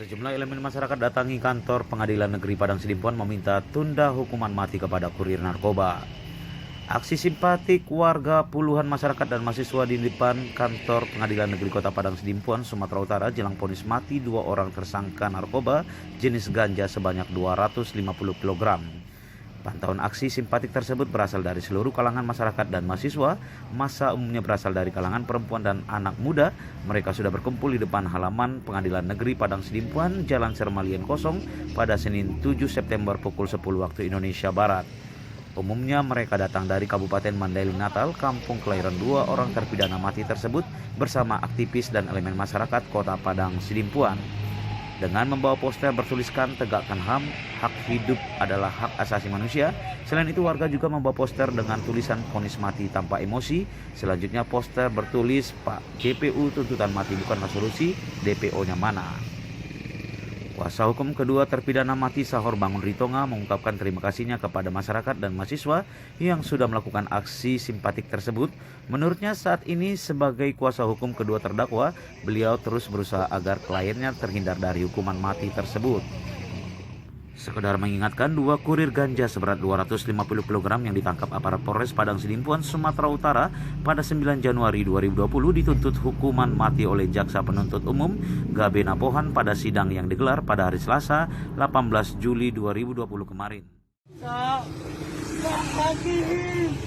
Sejumlah elemen masyarakat datangi kantor Pengadilan Negeri Padang Sidimpuan meminta tunda hukuman mati kepada kurir narkoba. Aksi simpatik warga puluhan masyarakat dan mahasiswa di depan kantor Pengadilan Negeri Kota Padang Sidimpuan, Sumatera Utara jelang vonis mati 2 orang tersangka narkoba jenis ganja sebanyak 250 kg. Pantauan aksi simpatik tersebut berasal dari seluruh kalangan masyarakat dan mahasiswa. Massa umumnya berasal dari kalangan perempuan dan anak muda. Mereka sudah berkumpul di depan halaman Pengadilan Negeri Padang Sidimpuan, Jalan Sermalien Kosong pada Senin 7 September pukul 10 waktu Indonesia Barat. Umumnya mereka datang dari Kabupaten Mandailing Natal, kampung kelahiran 2 orang terpidana mati tersebut bersama aktivis dan elemen masyarakat Kota Padang Sidimpuan. Dengan membawa poster bertuliskan tegakkan HAM, hak hidup adalah hak asasi manusia. Selain itu warga juga membawa poster dengan tulisan vonis mati tanpa emosi. Selanjutnya poster bertulis Pak JPU tuntutan mati bukanlah solusi, DPO-nya mana. Kuasa hukum kedua terpidana mati Sahor Bangun Ritonga mengungkapkan terima kasihnya kepada masyarakat dan mahasiswa yang sudah melakukan aksi simpatik tersebut. Menurutnya saat ini sebagai kuasa hukum kedua terdakwa, beliau terus berusaha agar kliennya terhindar dari hukuman mati tersebut. Sekedar mengingatkan, 2 kurir ganja seberat 250 kg yang ditangkap aparat Polres Padang Sidimpuan, Sumatera Utara pada 9 Januari 2020 dituntut hukuman mati oleh Jaksa Penuntut Umum Gabena Pohan pada sidang yang digelar pada hari Selasa 18 Juli 2020 kemarin. Hakim,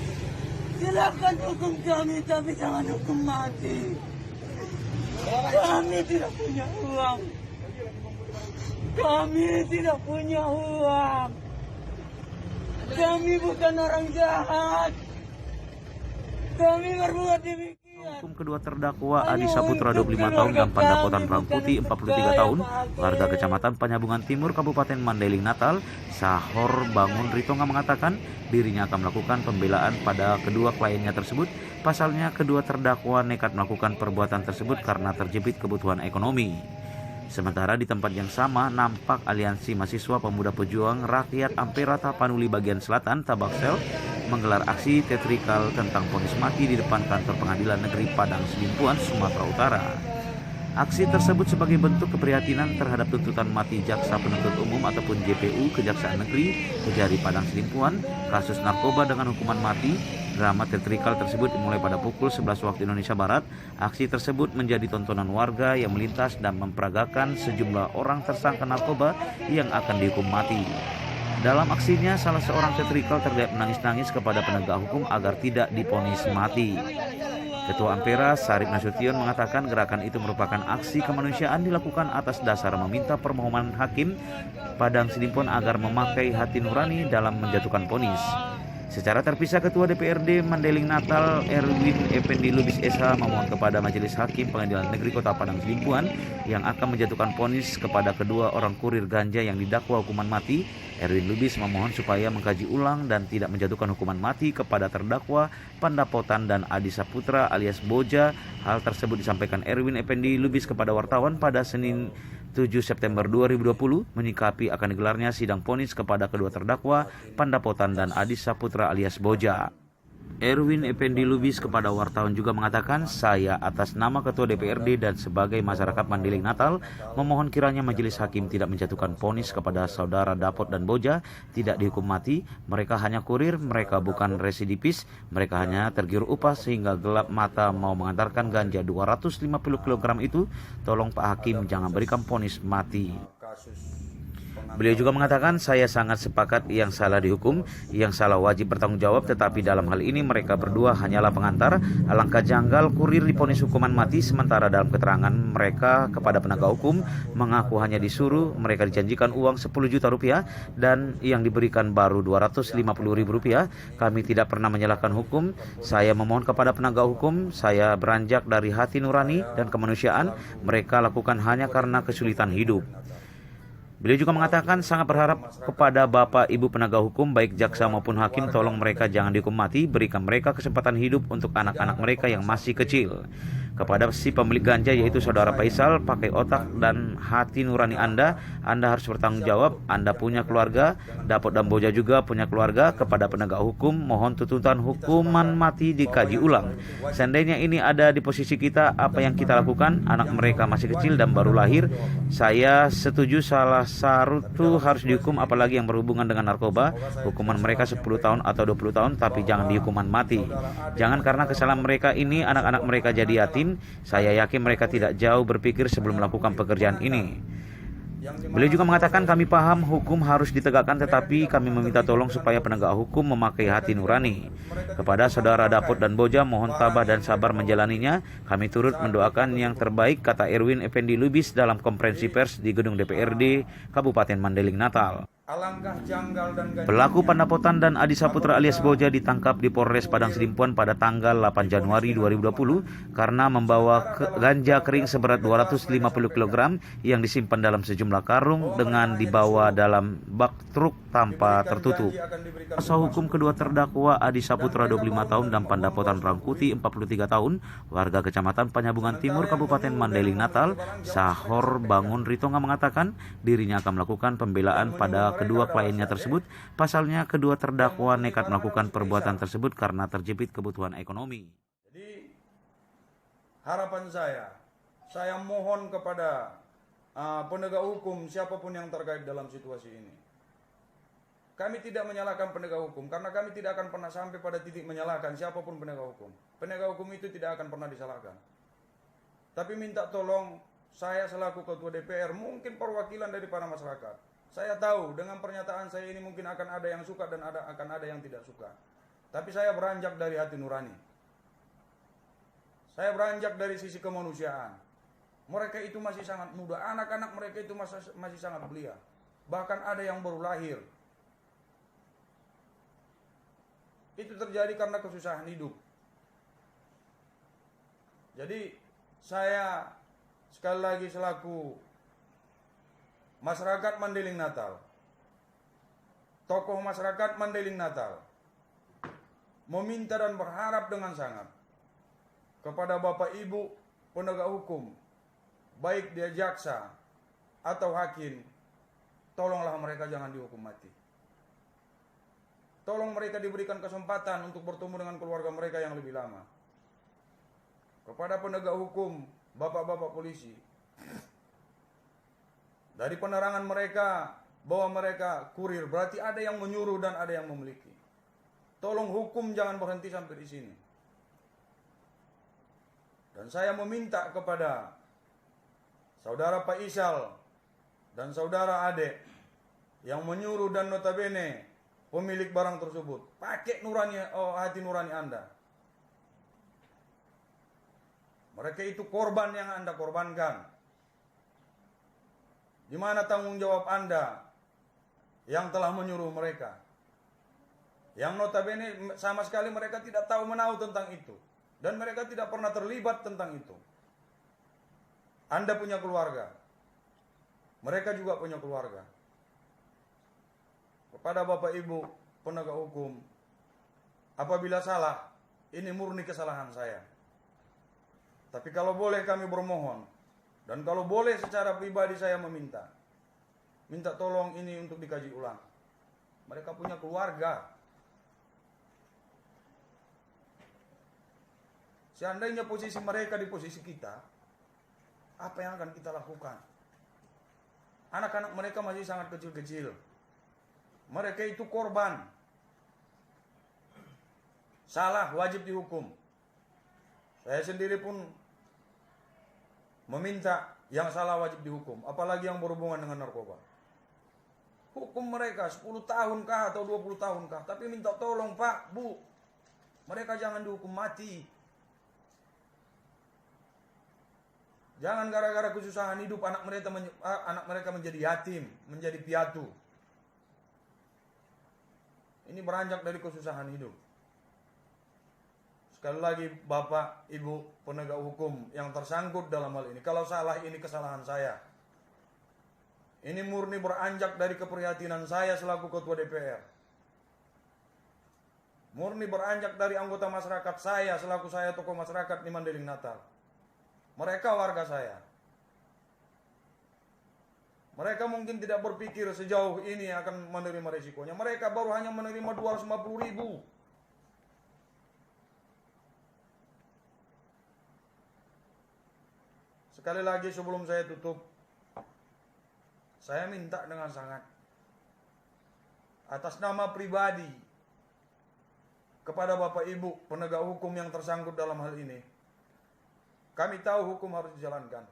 silakan hukum kami tapi jangan hukum mati. Kami tidak punya uang. Kami tidak punya uang. Kami bukan orang jahat. Kami berbuat demikian. Hukum kedua terdakwa Adi Saputra 25 tahun dan Pandapotan Rangkuti 43 tahun, warga Kecamatan Penyambungan Timur Kabupaten Mandailing Natal, Sahor Bangun Ritonga mengatakan dirinya akan melakukan pembelaan pada kedua kliennya tersebut. Pasalnya kedua terdakwa nekat melakukan perbuatan tersebut karena terjepit kebutuhan ekonomi. Sementara di tempat yang sama, nampak Aliansi Mahasiswa Pemuda Pejuang Rakyat Ampera Tapanuli bagian selatan Tabaksel menggelar aksi teatrikal tentang vonis mati di depan kantor Pengadilan Negeri Padang Sidimpuan, Sumatera Utara. Aksi tersebut sebagai bentuk keprihatinan terhadap tuntutan mati Jaksa Penuntut Umum ataupun JPU Kejaksaan Negeri Kejari Padang Sidimpuan kasus narkoba dengan hukuman mati. Drama teatrikal tersebut dimulai pada pukul 11 waktu Indonesia Barat. Aksi tersebut menjadi tontonan warga yang melintas dan memperagakan sejumlah orang tersangka narkoba yang akan dihukum mati. Dalam aksinya, salah seorang teatrikal terlihat menangis-nangis kepada penegak hukum agar tidak divonis mati. Ketua Ampera, Sarip Nasution, mengatakan gerakan itu merupakan aksi kemanusiaan dilakukan atas dasar meminta permohonan hakim Padang Sidimpuan agar memakai hati nurani dalam menjatuhkan vonis. Secara terpisah, Ketua DPRD Mandailing Natal Erwin Effendi Lubis SH memohon kepada Majelis Hakim Pengadilan Negeri Kota Padang Sidimpuan yang akan menjatuhkan vonis kepada kedua orang kurir ganja yang didakwa hukuman mati. Erwin Lubis memohon supaya mengkaji ulang dan tidak menjatuhkan hukuman mati kepada terdakwa Pandapotan dan Adi Saputra alias Boja. Hal tersebut disampaikan Erwin Effendi Lubis kepada wartawan pada Senin 7 September 2020 menyikapi akan digelarnya sidang vonis kepada kedua terdakwa Pandapotan dan Adi Saputra alias Boja. Erwin Effendi Lubis kepada wartawan juga mengatakan, saya atas nama Ketua DPRD dan sebagai masyarakat Mandailing Natal memohon kiranya Majelis Hakim tidak menjatuhkan vonis kepada saudara Dapot dan Boja, tidak dihukum mati. Mereka hanya kurir, mereka bukan residivis, mereka hanya tergiur upah sehingga gelap mata mau mengantarkan ganja 250 kg itu. Tolong Pak Hakim jangan berikan vonis mati. Beliau juga mengatakan, saya sangat sepakat yang salah dihukum, yang salah wajib bertanggung jawab, tetapi dalam hal ini mereka berdua hanyalah pengantar. Alangkah janggal kurir divonis hukuman mati, sementara dalam keterangan mereka kepada penegak hukum mengaku hanya disuruh, mereka dijanjikan uang 10 juta rupiah dan yang diberikan baru 250 ribu rupiah. Kami tidak pernah menyalahkan hukum. Saya memohon kepada penegak hukum, saya beranjak dari hati nurani dan kemanusiaan, mereka lakukan hanya karena kesulitan hidup. Beliau juga mengatakan sangat berharap kepada Bapak Ibu penegak hukum baik jaksa maupun hakim, tolong mereka jangan dihukum mati, berikan mereka kesempatan hidup untuk anak-anak mereka yang masih kecil. Kepada si pemilik ganja yaitu saudara Faisal, pakai otak dan hati nurani Anda harus bertanggung jawab. Anda punya keluarga, Dapot dan Boja juga punya keluarga. Kepada penegak hukum, mohon tuntutan hukuman mati dikaji ulang. Seandainya ini ada di posisi kita, apa yang kita lakukan? Anak mereka masih kecil dan baru lahir. Saya setuju salah satu harus dihukum, apalagi yang berhubungan dengan narkoba. Hukuman mereka 10 tahun atau 20 tahun, tapi jangan dihukuman mati. Jangan karena kesalahan mereka ini anak-anak mereka jadi yatim. Saya yakin mereka tidak jauh berpikir sebelum melakukan pekerjaan ini. Beliau juga mengatakan, kami paham hukum harus ditegakkan, tetapi kami meminta tolong supaya penegak hukum memakai hati nurani. Kepada saudara Dapot dan Boja, mohon tabah dan sabar menjalaninya. Kami turut mendoakan yang terbaik, kata Erwin Effendi Lubis dalam konferensi pers di gedung DPRD Kabupaten Mandailing, Natal. Pelaku pendapotan dan Adi Saputra alias Boja ditangkap di Polres Padang Sidimpuan pada tanggal 8 Januari 2020 karena membawa ganja kering seberat 250 kg yang disimpan dalam sejumlah karung dengan dibawa dalam bak truk tanpa tertutup. Kuasa hukum kedua terdakwa Adi Saputra 25 tahun dan pendapotan Rangkuti 43 tahun, warga Kecamatan Penyambungan Timur Kabupaten Mandailing, Natal, Sahor Bangun Ritonga mengatakan dirinya akan melakukan pembelaan pada kedua kliennya tersebut. Pasalnya kedua terdakwa nekat melakukan perbuatan tersebut karena terjepit kebutuhan ekonomi. Jadi harapan saya mohon kepada penegak hukum siapapun yang terkait dalam situasi ini. Kami tidak menyalahkan penegak hukum karena kami tidak akan pernah sampai pada titik menyalahkan siapapun penegak hukum. Penegak hukum itu tidak akan pernah disalahkan. Tapi minta tolong saya selaku ketua DPR, mungkin perwakilan dari para masyarakat. Saya tahu dengan pernyataan saya ini mungkin akan ada yang suka dan akan ada yang tidak suka. Tapi saya beranjak dari hati nurani. Saya beranjak dari sisi kemanusiaan. Mereka itu masih sangat muda, anak-anak mereka itu masih sangat belia. Bahkan ada yang baru lahir. Itu terjadi karena kesusahan hidup. Jadi saya sekali lagi selaku masyarakat Mandailing Natal, tokoh masyarakat Mandailing Natal, meminta dan berharap dengan sangat kepada Bapak Ibu penegak hukum, baik dia jaksa atau hakim, tolonglah mereka jangan dihukum mati. Tolong mereka diberikan kesempatan untuk bertemu dengan keluarga mereka yang lebih lama. Kepada penegak hukum, bapak-bapak polisi, dari penerangan mereka bahwa mereka kurir, berarti ada yang menyuruh dan ada yang memiliki. Tolong hukum jangan berhenti sampai di sini. Dan saya meminta kepada saudara Faisal dan saudara Ade yang menyuruh dan notabene pemilik barang tersebut, pakai hati nurani Anda. Mereka itu korban yang Anda korbankan. Di mana tanggung jawab Anda yang telah menyuruh mereka? Yang notabene sama sekali mereka tidak tahu menahu tentang itu. Dan mereka tidak pernah terlibat tentang itu. Anda punya keluarga. Mereka juga punya keluarga. Kepada Bapak Ibu penegak hukum, apabila salah, ini murni kesalahan saya. Tapi kalau boleh kami bermohon, dan kalau boleh secara pribadi saya minta tolong ini untuk dikaji ulang. Mereka punya keluarga. Seandainya posisi mereka di posisi kita, apa yang akan kita lakukan? Anak-anak mereka masih sangat kecil-kecil. Mereka itu korban. Salah, wajib dihukum. Saya sendiri pun meminta yang salah wajib dihukum, apalagi yang berhubungan dengan narkoba. Hukum mereka 10 tahun kah atau 20 tahun kah, tapi minta tolong Pak, Bu, mereka jangan dihukum mati. Jangan gara-gara kesusahan hidup anak mereka menjadi yatim, menjadi piatu. Ini beranjak dari kesusahan hidup. Sekali lagi Bapak, Ibu penegak hukum yang tersangkut dalam hal ini, kalau salah ini kesalahan saya. Ini murni beranjak dari keprihatinan saya selaku ketua DPR. Murni beranjak dari anggota masyarakat saya selaku saya tokoh masyarakat di Mandailing Natal. Mereka warga saya. Mereka mungkin tidak berpikir sejauh ini akan menerima risikonya. Mereka baru hanya menerima 250.000. Sekali lagi sebelum saya tutup, saya minta dengan sangat atas nama pribadi kepada Bapak Ibu penegak hukum yang tersangkut dalam hal ini. Kami tahu hukum harus dijalankan,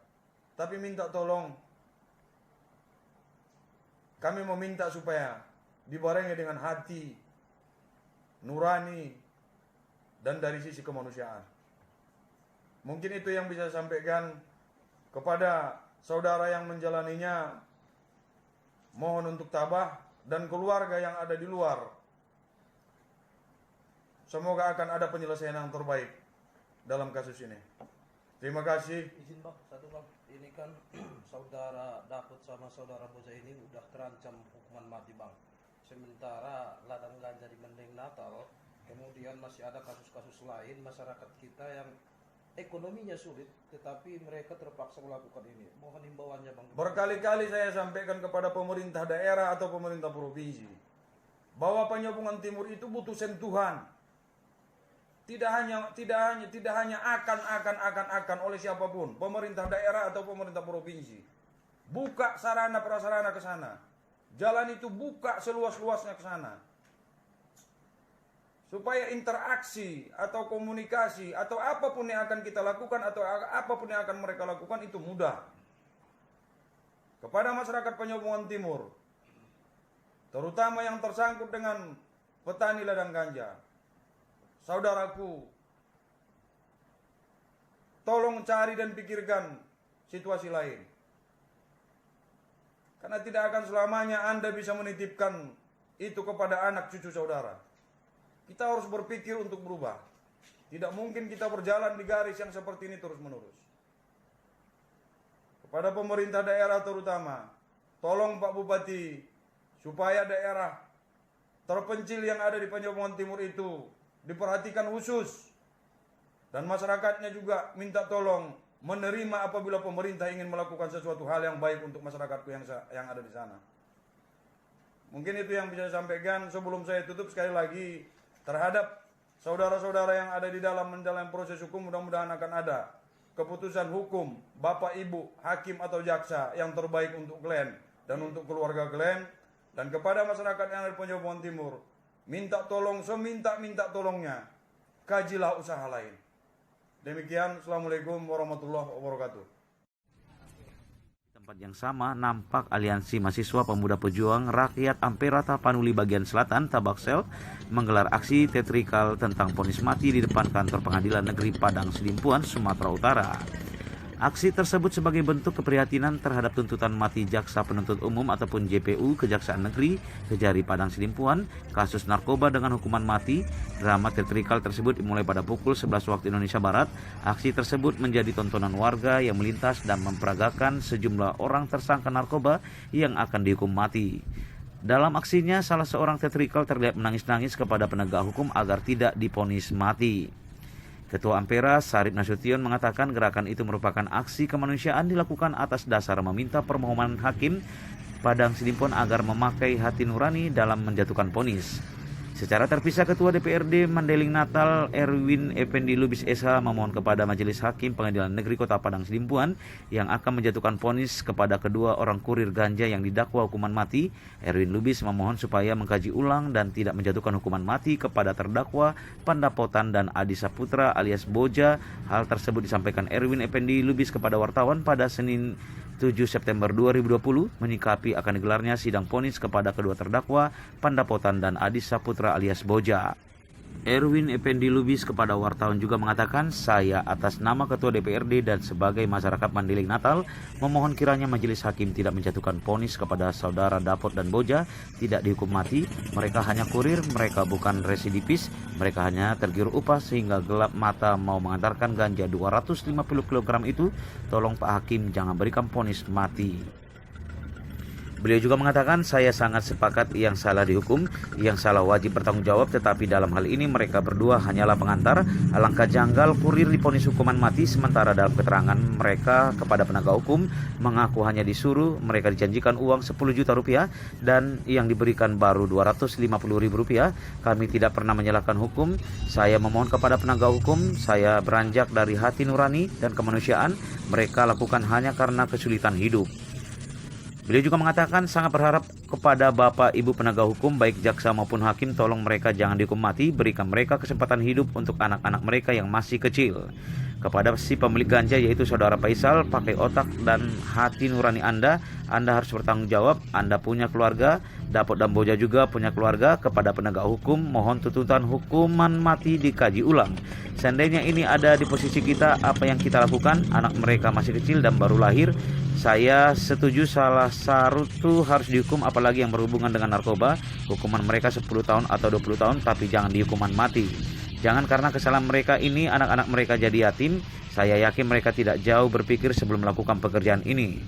tapi minta tolong, kami meminta supaya dibarengi dengan hati nurani dan dari sisi kemanusiaan. Mungkin itu yang bisa saya sampaikan kepada saudara yang menjalaninya. Mohon untuk tabah, dan keluarga yang ada di luar, semoga akan ada penyelesaian yang terbaik dalam kasus ini. Terima kasih. Izin Bang, satu Bang, ini kan saudara Daud sama saudara Boja ini udah terancam hukuman mati Bang. Sementara ladang ganja di Mendeng Natal, kemudian masih ada kasus-kasus lain masyarakat kita yang ekonominya sulit, tetapi mereka terpaksa melakukan ini. Mohon himbauannya Bang. Berkali-kali saya sampaikan kepada pemerintah daerah atau pemerintah provinsi bahwa Penyambungan Timur itu butuh sentuhan. Tidak hanya akan oleh siapapun, pemerintah daerah atau pemerintah provinsi. Buka sarana prasarana ke sana. Jalan itu buka seluas-luasnya ke sana. Supaya interaksi atau komunikasi atau apapun yang akan kita lakukan atau apapun yang akan mereka lakukan itu mudah. Kepada masyarakat Penyambungan Timur, terutama yang tersangkut dengan petani ladang ganja, saudaraku, tolong cari dan pikirkan situasi lain. Karena tidak akan selamanya Anda bisa menitipkan itu kepada anak cucu saudara. Kita harus berpikir untuk berubah. Tidak mungkin kita berjalan di garis yang seperti ini terus-menerus. Kepada pemerintah daerah terutama, tolong Pak Bupati, supaya daerah terpencil yang ada di Penyambungan Timur itu diperhatikan khusus. Dan masyarakatnya juga minta tolong menerima apabila pemerintah ingin melakukan sesuatu hal yang baik untuk masyarakatku yang ada di sana. Mungkin itu yang bisa saya sampaikan. Sebelum saya tutup, sekali lagi, terhadap saudara-saudara yang ada di dalam menjalani proses hukum, mudah-mudahan akan ada keputusan hukum Bapak Ibu, hakim atau jaksa yang terbaik untuk Glenn dan untuk keluarga Glenn. Dan kepada masyarakat yang ada di Penyambungan Timur, minta tolong seminta-minta tolongnya, kajilah usaha lain. Demikian, Assalamualaikum warahmatullahi wabarakatuh. Tempat yang sama nampak Aliansi Mahasiswa Pemuda Pejuang Rakyat Ampera Tapanuli bagian selatan Tabaksel menggelar aksi teatrikal tentang vonis mati di depan kantor Pengadilan Negeri Padang Sidimpuan, Sumatera Utara. Aksi tersebut sebagai bentuk keprihatinan terhadap tuntutan mati Jaksa Penuntut Umum ataupun JPU Kejaksaan Negeri Kejari Padang Sidimpuan kasus narkoba dengan hukuman mati. Drama teatrikal tersebut dimulai pada pukul 11 waktu Indonesia Barat. Aksi tersebut menjadi tontonan warga yang melintas dan memperagakan sejumlah orang tersangka narkoba yang akan dihukum mati. Dalam aksinya, salah seorang teatrikal terlihat menangis-nangis kepada penegak hukum agar tidak divonis mati. Ketua Ampera, Sarip Nasution, mengatakan gerakan itu merupakan aksi kemanusiaan dilakukan atas dasar meminta permohonan hakim Padang Sidimpuan agar memakai hati nurani dalam menjatuhkan vonis. Secara terpisah, Ketua DPRD Mandailing Natal Erwin Effendi Lubis SH memohon kepada Majelis Hakim Pengadilan Negeri Kota Padang Sidimpuan yang akan menjatuhkan vonis kepada kedua orang kurir ganja yang didakwa hukuman mati. Erwin Lubis memohon supaya mengkaji ulang dan tidak menjatuhkan hukuman mati kepada terdakwa Pandapotan dan Adi Saputra alias Boja. Hal tersebut disampaikan Erwin Effendi Lubis kepada wartawan pada Senin 7 September 2020 menyikapi akan digelarnya sidang vonis kepada kedua terdakwa Pandapotan dan Adi Saputra alias Boja. Erwin Effendi Lubis kepada wartawan juga mengatakan, saya atas nama Ketua DPRD dan sebagai masyarakat Mandailing Natal memohon kiranya Majelis Hakim tidak menjatuhkan vonis kepada saudara Dapot dan Boja tidak dihukum mati. Mereka hanya kurir, mereka bukan residivis, mereka hanya tergiur upah sehingga gelap mata mau mengantarkan ganja 250 kg itu. Tolong Pak Hakim jangan berikan vonis mati. Beliau juga mengatakan, saya sangat sepakat yang salah dihukum, yang salah wajib bertanggung jawab, tetapi dalam hal ini mereka berdua hanyalah pengantar. Alangkah janggal kurir divonis hukuman mati, sementara dalam keterangan mereka kepada penegak hukum mengaku hanya disuruh, mereka dijanjikan uang 10 juta rupiah dan yang diberikan baru 250 ribu rupiah. Kami tidak pernah menyalahkan hukum. Saya memohon kepada penegak hukum, saya beranjak dari hati nurani dan kemanusiaan, mereka lakukan hanya karena kesulitan hidup. Beliau juga mengatakan sangat berharap kepada Bapak Ibu penegak hukum, baik jaksa maupun hakim, tolong mereka jangan dihukum mati, berikan mereka kesempatan hidup untuk anak-anak mereka yang masih kecil. Kepada si pemilik ganja yaitu Saudara Faisal, pakai otak dan hati nurani Anda harus bertanggung jawab, Anda punya keluarga, Dapot dan Boja juga punya keluarga. Kepada penegak hukum, mohon tuntutan hukuman mati dikaji ulang. Seandainya ini ada di posisi kita, apa yang kita lakukan? Anak mereka masih kecil dan baru lahir. Saya setuju salah satu harus dihukum, apalagi yang berhubungan dengan narkoba. Hukuman mereka 10 tahun atau 20 tahun, tapi jangan dihukuman mati. Jangan karena kesalahan mereka ini anak-anak mereka jadi yatim. Saya yakin mereka tidak jauh berpikir sebelum melakukan pekerjaan ini.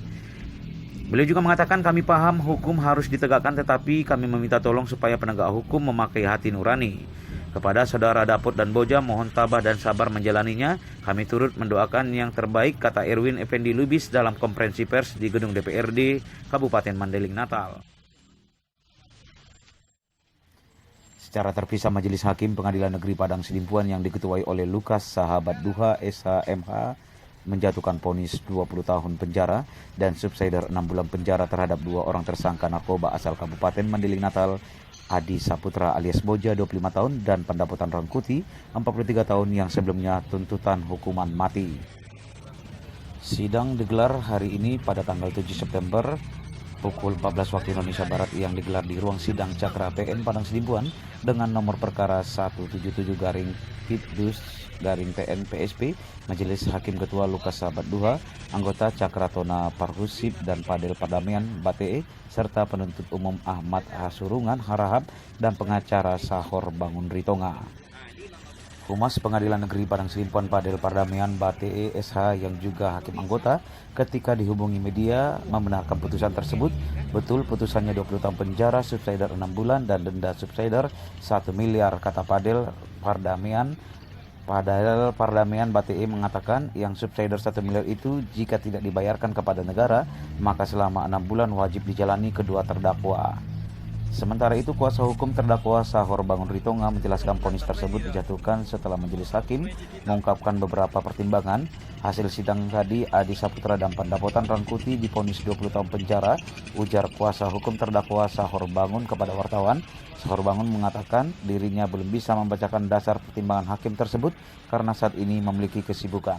Beliau juga mengatakan, kami paham hukum harus ditegakkan, tetapi kami meminta tolong supaya penegak hukum memakai hati nurani. Kepada Saudara Dapot dan Boja, mohon tabah dan sabar menjalaninya. Kami turut mendoakan yang terbaik, kata Erwin Effendi Lubis dalam konferensi pers di gedung DPRD Kabupaten Mandailing Natal. Secara terpisah, Majelis Hakim Pengadilan Negeri Padang Sidimpuan yang diketuai oleh Lukas Sahabat Duha SHMH menjatuhkan vonis 20 tahun penjara dan subsidiar 6 bulan penjara terhadap 2 orang tersangka narkoba asal Kabupaten Mandailing Natal, Adi Saputra alias Boja 25 tahun dan Pendapotan Rangkuti 43 tahun yang sebelumnya tuntutan hukuman mati. Sidang digelar hari ini pada tanggal 7 September pukul 14 waktu Indonesia Barat yang digelar di ruang sidang Cakra PN Padang Sidimpuan dengan nomor perkara 177-PIDDUS-PN PSP. Majelis Hakim Ketua Lukas Sahabat Duha, anggota Cakratona Parhusip dan Padel Pardamaian Batee, serta penuntut umum Ahmad Hasurungan Harahap dan pengacara Sahor Bangun Ritonga. Humas Pengadilan Negeri Padang Sidimpuan Padel Pardamaian Batee SH yang juga hakim anggota ketika dihubungi media membenarkan putusan tersebut. Betul putusannya 20 tahun penjara, subsidiar 6 bulan dan denda subsidiar 1 miliar, kata Padel Pardamaian. Padahal Pardamaian Batee mengatakan yang subsidiar 1 miliar itu jika tidak dibayarkan kepada negara, maka selama 6 bulan wajib dijalani kedua terdakwa. Sementara itu, kuasa hukum terdakwa Sahor Bangun Ritonga menjelaskan vonis tersebut dijatuhkan setelah majelis hakim mengungkapkan beberapa pertimbangan. Hasil sidang tadi, Adi Saputra dan Pendapotan Rangkuti divonis 20 tahun penjara, ujar kuasa hukum terdakwa Sahor Bangun kepada wartawan. Sahor Bangun mengatakan dirinya belum bisa membacakan dasar pertimbangan hakim tersebut karena saat ini memiliki kesibukan.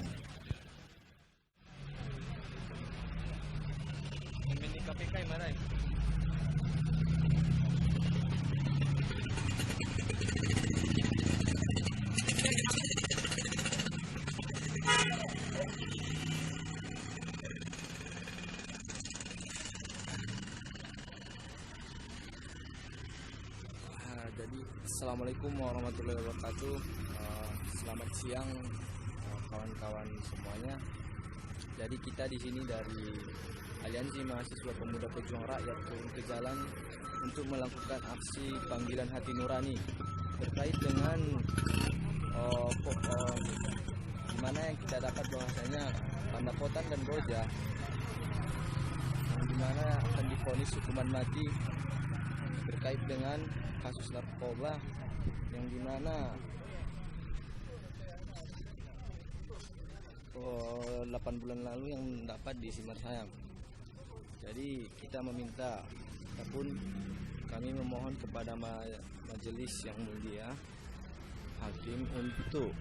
Jadi assalamualaikum warahmatullahi wabarakatuh. Selamat siang kawan-kawan semuanya. Jadi kita di sini dari Aliansi Mahasiswa Pemuda Pejuang Rakyat turun ke jalan untuk melakukan aksi panggilan hati nurani terkait dengan dimana yang kita dapat bahwasanya Pendapotan dan Boja yang dimana akan divonis hukuman mati terkait dengan kasus narkoba yang dimana 8 bulan lalu yang dapat di Simar Sayang. Jadi kita meminta ataupun kami memohon kepada majelis yang mulia hakim untuk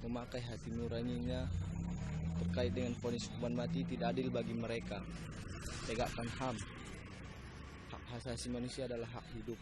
memakai hati nuraninya terkait dengan vonis hukuman mati. Tidak adil bagi mereka. Tegakkan HAM. Hak asasi manusia adalah hak hidup.